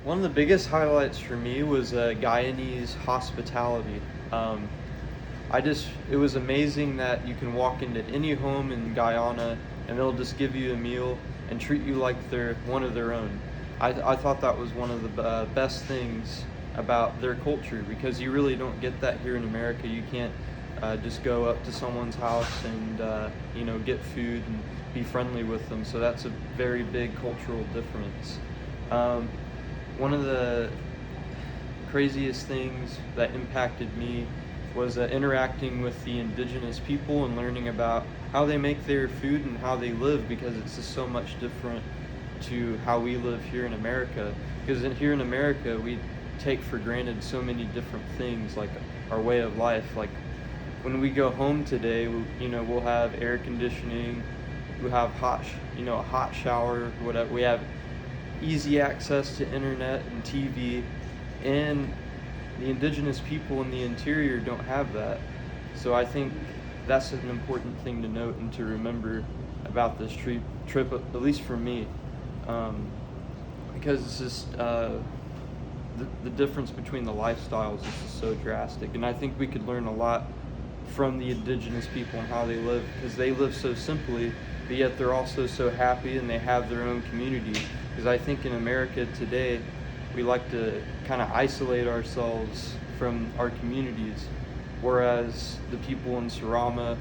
One of the biggest highlights for me was Guyanese hospitality. Um, it was amazing that you can walk into any home in Guyana and they'll just give you a meal and treat you like they're one of their own. I thought that was one of the best things about their culture, because you really don't get that here in America. You can't just go up to someone's house and get food and be friendly with them. So that's a very big cultural difference. One of the craziest things that impacted me was interacting with the indigenous people and learning about how they make their food and how they live, because it's just so much different to how we live here in America. Because here in America, we take for granted so many different things, like our way of life. Like when we go home today, we'll have air conditioning, we'll have a hot shower, whatever. We have easy access to internet and TV, and the indigenous people in the interior don't have that. So I think that's an important thing to note and to remember about this trip, at least for me, because it's just the difference between the lifestyles is just so drastic. And I think we could learn a lot from the indigenous people and how they live, because they live so simply, but yet they're also so happy and they have their own community. Because I think in America today, we like to kind of isolate ourselves from our communities, whereas the people in Sarama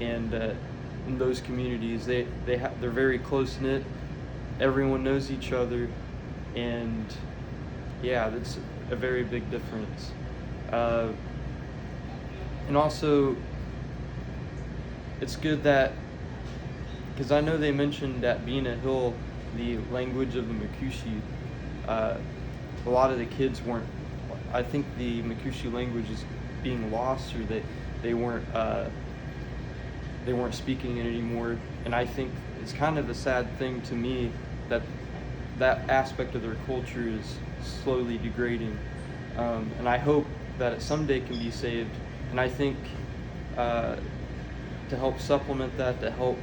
and in those communities, they're very close knit. Everyone knows each other, and yeah, that's a very big difference. And also, it's good that, because I know they mentioned at Bina Hill the language of the Makushi. A lot of the kids weren't. I think the Makushi language is being lost, or they weren't speaking it anymore. And I think it's kind of a sad thing to me that aspect of their culture is slowly degrading. And I hope that it someday can be saved. And I think to help supplement that, to help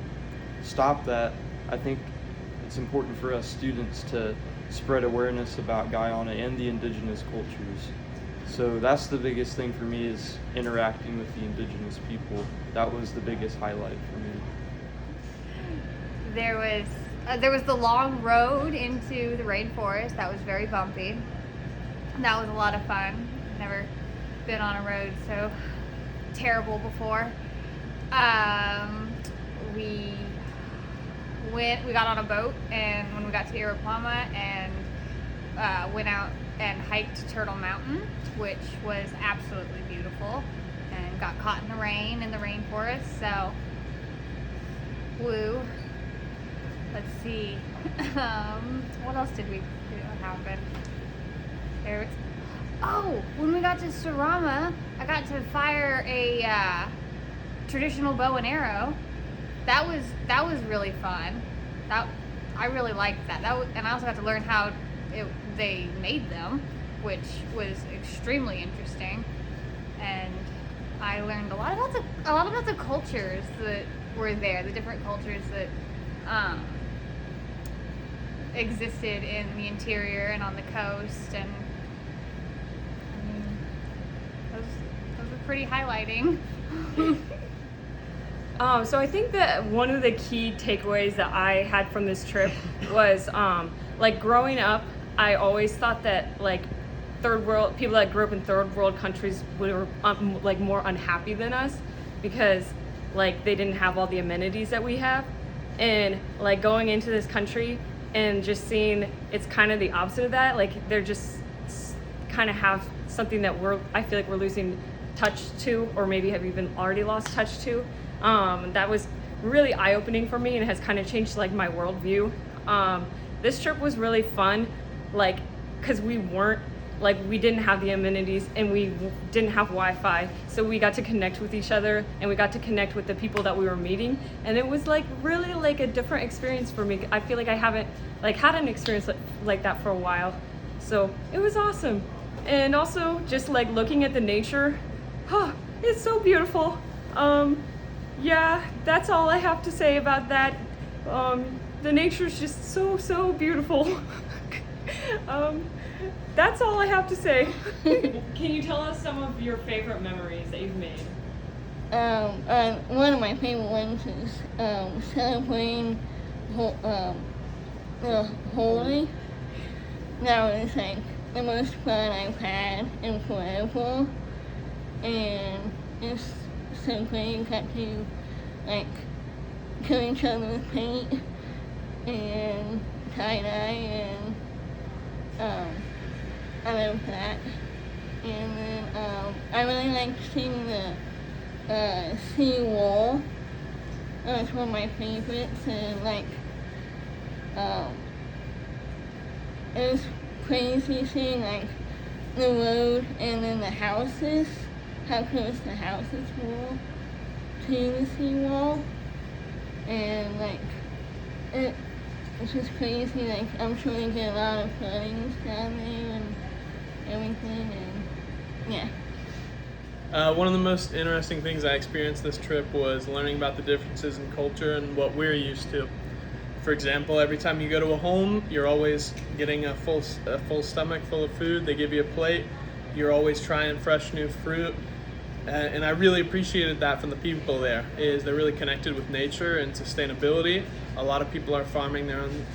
stop that, I think it's important for us students to spread awareness about Guyana and the indigenous cultures. So that's the biggest thing for me, is interacting with the indigenous people. That was the biggest highlight for me. There was the long road into the rainforest that was very bumpy. That was a lot of fun. Never been on a road so terrible before. We got on a boat, and when we got to Iroquama, and went out and hiked Turtle Mountain, which was absolutely beautiful, and got caught in the rain in the rainforest. So, woo. Let's see. What else did we do happen? When we got to Sarama, I got to fire a traditional bow and arrow. That was really fun. I really liked that. And I also got to learn how they made them, which was extremely interesting. And I learned a lot about the cultures that were there, the different cultures that existed in the interior and on the coast. And I mean, those were pretty highlighting. So I think that one of the key takeaways that I had from this trip was, like, growing up, I always thought that, like, third world people that grew up in third world countries were like more unhappy than us, because like they didn't have all the amenities that we have. And like going into this country and just seeing it's kind of the opposite of that. Like they're just kind of have something that I feel like we're losing touch to, or maybe have even already lost touch to. That was really eye-opening for me and has kind of changed like my worldview. This trip was really fun, like, because we didn't have the amenities and we didn't have Wi-Fi, so we got to connect with each other and we got to connect with the people that we were meeting, and it was like really like a different experience for me. I feel like I haven't like had an experience like that for a while, so it was awesome. And also just like looking at the nature, it's so beautiful. Yeah, that's all I have to say about that. The nature's just so beautiful. That's all I have to say. Can you tell us some of your favorite memories that you've made? One of my favorite ones is celebrating the Holy. That was like the most fun I've had in forever, and it's so great. Got to like kill each other with paint and tie-dye, and I love that. And then I really like seeing the sea wall. That's one of my favorites, and like it was crazy seeing like the road and then the houses, how close the houses were to the seawall, and like it's just crazy. Like I'm sure they get a lot of floodings down there and everything, and yeah. One of the most interesting things I experienced this trip was learning about the differences in culture and what we're used to. For example, every time you go to a home, you're always getting a full stomach full of food. They give you a plate. You're always trying fresh new fruit. And I really appreciated that from the people there, is they're really connected with nature and sustainability. A lot of people are farming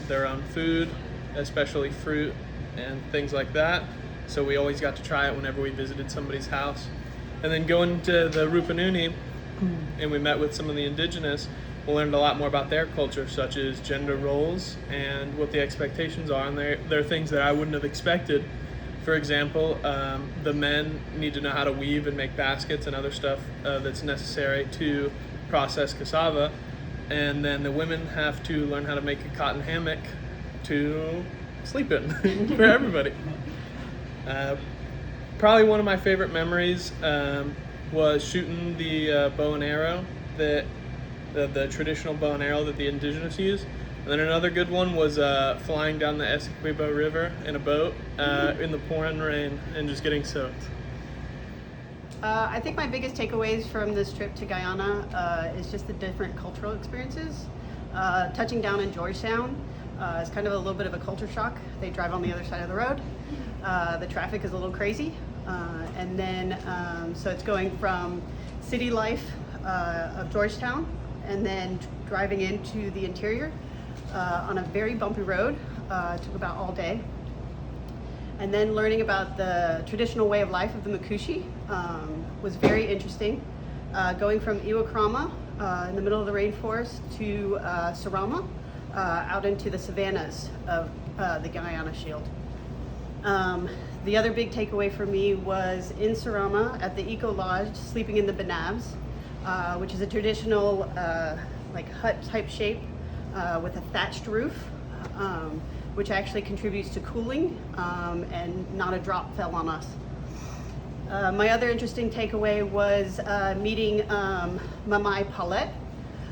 their own food, especially fruit and things like that. So we always got to try it whenever we visited somebody's house. And then going to the Rupununi, and we met with some of the indigenous, we learned a lot more about their culture, such as gender roles and what the expectations are. And there are things that I wouldn't have expected. For example, the men need to know how to weave and make baskets and other stuff that's necessary to process cassava. And then the women have to learn how to make a cotton hammock to sleep in for everybody. Probably one of my favorite memories was shooting the bow and arrow, the traditional bow and arrow that the indigenous use. And then another good one was flying down the Essequibo River in a boat in the pouring rain and just getting soaked. I think my biggest takeaways from this trip to Guyana is just the different cultural experiences. Touching down in Georgetown is kind of a little bit of a culture shock. They drive on the other side of the road. The traffic is a little crazy. And then, so it's going from city life of Georgetown and then driving into the interior on a very bumpy road. Took about all day. And then learning about the traditional way of life of the Makushi was very interesting. Going from Iwakrama in the middle of the rainforest to Sarama out into the savannas of the Guyana Shield. The other big takeaway for me was in Sarama at the Eco Lodge, sleeping in the banabs, which is a traditional like hut type shape with a thatched roof, which actually contributes to cooling, and not a drop fell on us. My other interesting takeaway was meeting Mamai Paulette.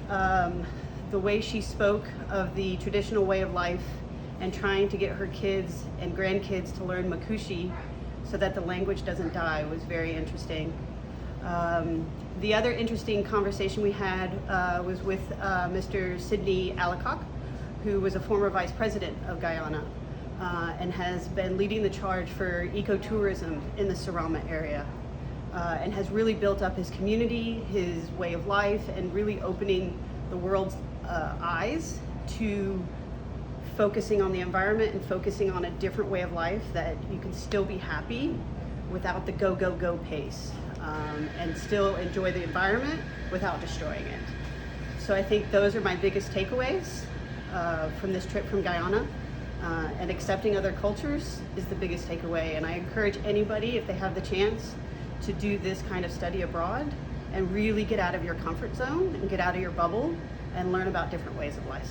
The way she spoke of the traditional way of life and trying to get her kids and grandkids to learn Makushi so that the language doesn't die was very interesting. The other interesting conversation we had was with Mr. Sidney Alacock, who was a former vice president of Guyana and has been leading the charge for ecotourism in the Sarama area and has really built up his community, his way of life, and really opening the world's eyes to focusing on the environment and focusing on a different way of life that you can still be happy without the go, go, go pace and still enjoy the environment without destroying it. So I think those are my biggest takeaways from this trip from Guyana. And accepting other cultures is the biggest takeaway. And I encourage anybody, if they have the chance, to do this kind of study abroad and really get out of your comfort zone and get out of your bubble and learn about different ways of life.